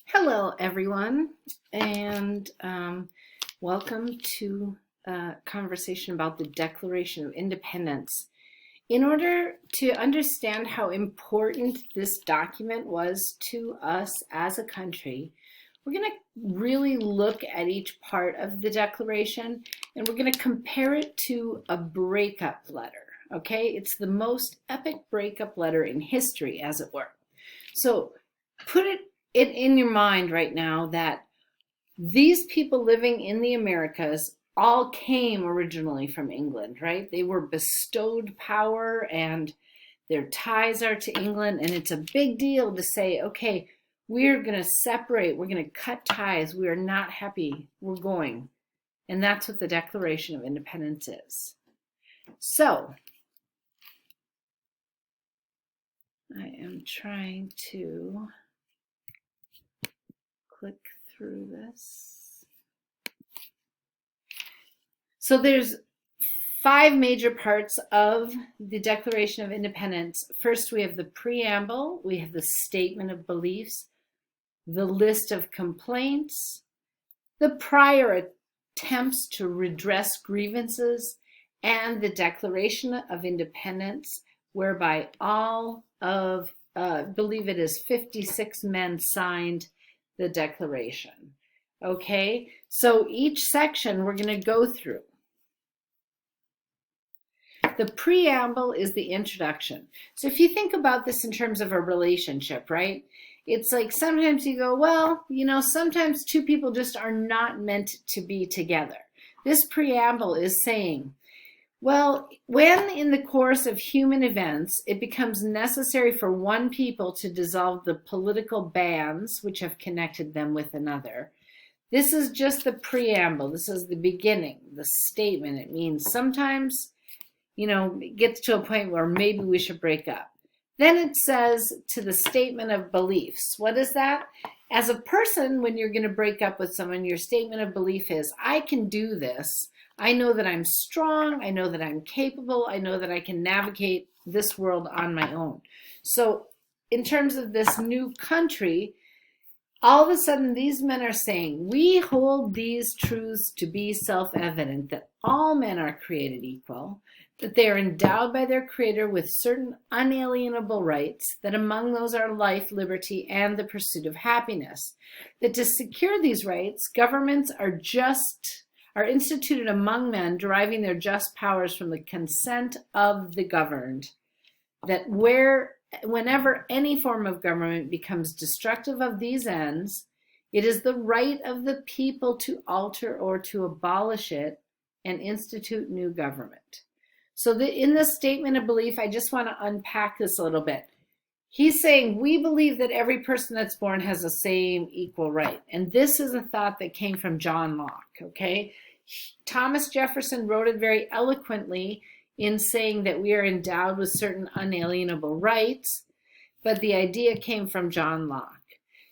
Hello, everyone, and welcome to a conversation about the Declaration of Independence. In order to understand how important this document was to us as a country, we're going to really look at each part of the Declaration, and we're going to compare it to a breakup letter, okay? It's the most epic breakup letter in history, as it were. So put it in your mind right now that these people living in the Americas all came originally from England, right? They were bestowed power and their ties are to England, and it's a big deal to say, okay, we're going to separate, we're going to cut ties, we are not happy, we're going. And that's what the Declaration of Independence is. So, I am trying to click through this. So there's 5 major parts of the Declaration of Independence. First, we have the preamble, we have the statement of beliefs, the list of complaints, the prior attempts to redress grievances, and the Declaration of Independence, whereby all of, I believe it is 56 men signed the Declaration. Okay, so each section we're going to go through. The preamble is the introduction. So if you think about this in terms of a relationship, right? It's like sometimes you go, well, you know, sometimes two people just are not meant to be together. This preamble is saying, well, when in the course of human events, it becomes necessary for one people to dissolve the political bands which have connected them with another. This is just the preamble. This is the beginning, the statement. It means sometimes, you know, it gets to a point where maybe we should break up. Then it says to the statement of beliefs. What is that? As a person, when you're going to break up with someone, your statement of belief is, I can do this. I know that I'm strong. I know that I'm capable. I know that I can navigate this world on my own. So in terms of this new country, all of a sudden these men are saying, we hold these truths to be self-evident, that all men are created equal, that they are endowed by their Creator with certain unalienable rights, that among those are life, liberty, and the pursuit of happiness. That to secure these rights, governments are instituted among men, deriving their just powers from the consent of the governed. That whenever any form of government becomes destructive of these ends, it is the right of the people to alter or to abolish it and institute new government. So in this statement of belief, I just want to unpack this a little bit. He's saying we believe that every person that's born has the same equal right. And this is a thought that came from John Locke, okay? Thomas Jefferson wrote it very eloquently in saying that we are endowed with certain unalienable rights, but the idea came from John Locke.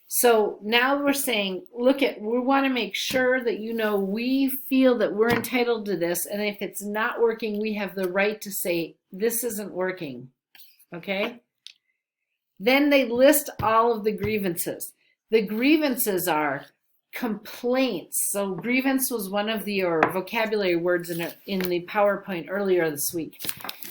So now we're saying, we want to make sure that, you know, we feel that we're entitled to this, and if it's not working, we have the right to say, this isn't working, okay? Then they list all of the grievances. The grievances are complaints. So grievance was one of your vocabulary words in the PowerPoint earlier this week.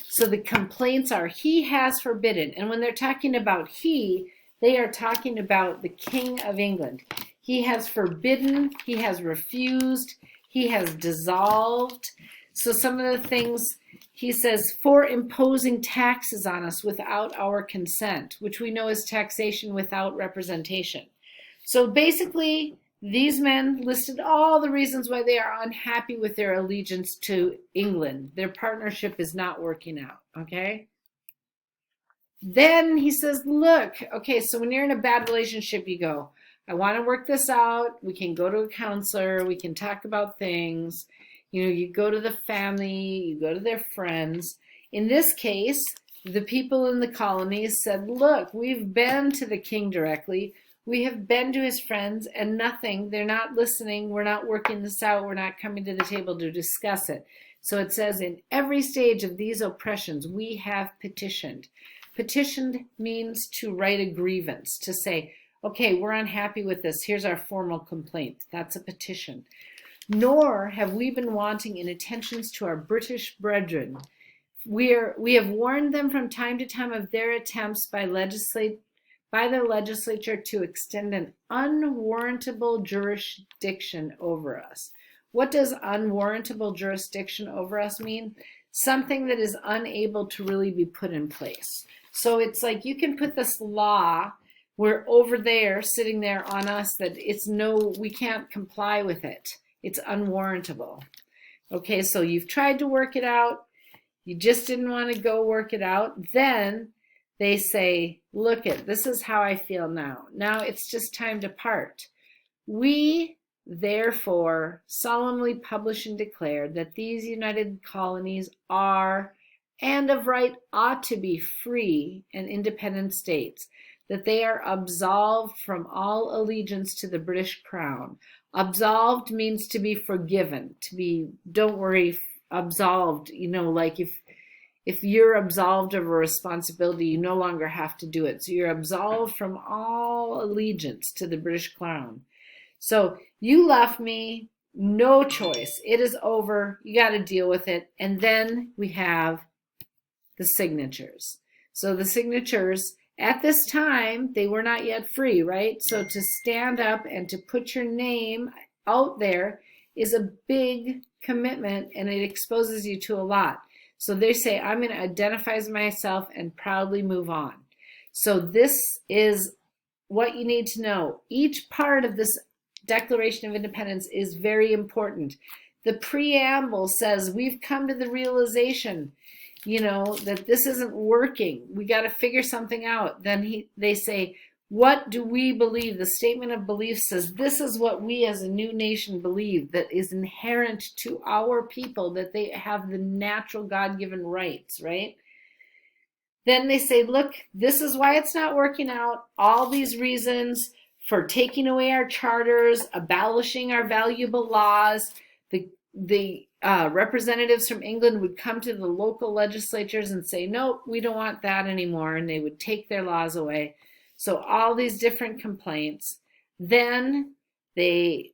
So the complaints are, he has forbidden. And when they're talking about he, they are talking about the King of England. He has forbidden, he has refused, he has dissolved. So some of the things he says, for imposing taxes on us without our consent, which we know is taxation without representation. So basically, these men listed all the reasons why they are unhappy with their allegiance to England. Their partnership is not working out, okay? Then he says, look, okay, so when you're in a bad relationship, you go, I want to work this out. We can go to a counselor. We can talk about things. You know, you go to the family, you go to their friends. In this case, the people in the colonies said, look, we've been to the king directly. We have been to his friends and nothing. They're not listening. We're not working this out. We're not coming to the table to discuss it. So it says, in every stage of these oppressions, we have petitioned. Petitioned means to write a grievance, to say, Okay, we're unhappy with this. Here's our formal complaint. That's a petition. Nor have we been wanting in attentions to our British brethren. We have warned them from time to time of their attempts by their legislature to extend an unwarrantable jurisdiction over us. What does unwarrantable jurisdiction over us mean? Something that is unable to really be put in place. So it's like you can put this law, we're over there, sitting there on us, that we can't comply with it. It's unwarrantable. Okay, so you've tried to work it out, you just didn't want to go work it out. Then they say, look this is how I feel now. Now it's just time to part. We therefore solemnly publish and declare that these United Colonies are and of right ought to be free and independent states, that they are absolved from all allegiance to the British Crown. Absolved means to be forgiven, to be, don't worry, absolved, like if you're absolved of a responsibility, you no longer have to do it. So you're absolved from all allegiance to the British Crown. So you left me, no choice. It is over. You got to deal with it. And then we have the signatures. So the signatures, at this time, they were not yet free, right? So to stand up and to put your name out there is a big commitment, and it exposes you to a lot. So they say, I'm going to identify as myself and proudly move on. So this is what you need to know. Each part of this Declaration of Independence is very important. The preamble says we've come to the realization, that this isn't working. We got to figure something out. Then they say, what do we believe? The statement of belief says this is what we as a new nation believe, that is inherent to our people, that they have the natural God-given rights, right? Then they say, look, this is why it's not working out. All these reasons for taking away our charters, abolishing our valuable laws. The representatives from England would come to the local legislatures and say, nope, we don't want that anymore. And they would take their laws away. So all these different complaints. Then they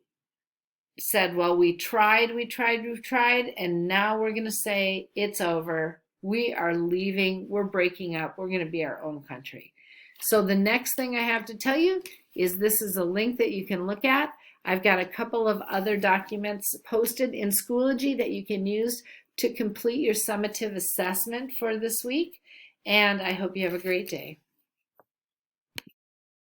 said, well, we tried, and now we're going to say it's over. We are leaving. We're breaking up. We're going to be our own country. So the next thing I have to tell you is this is a link that you can look at. I've got a couple of other documents posted in Schoology that you can use to complete your summative assessment for this week. And I hope you have a great day.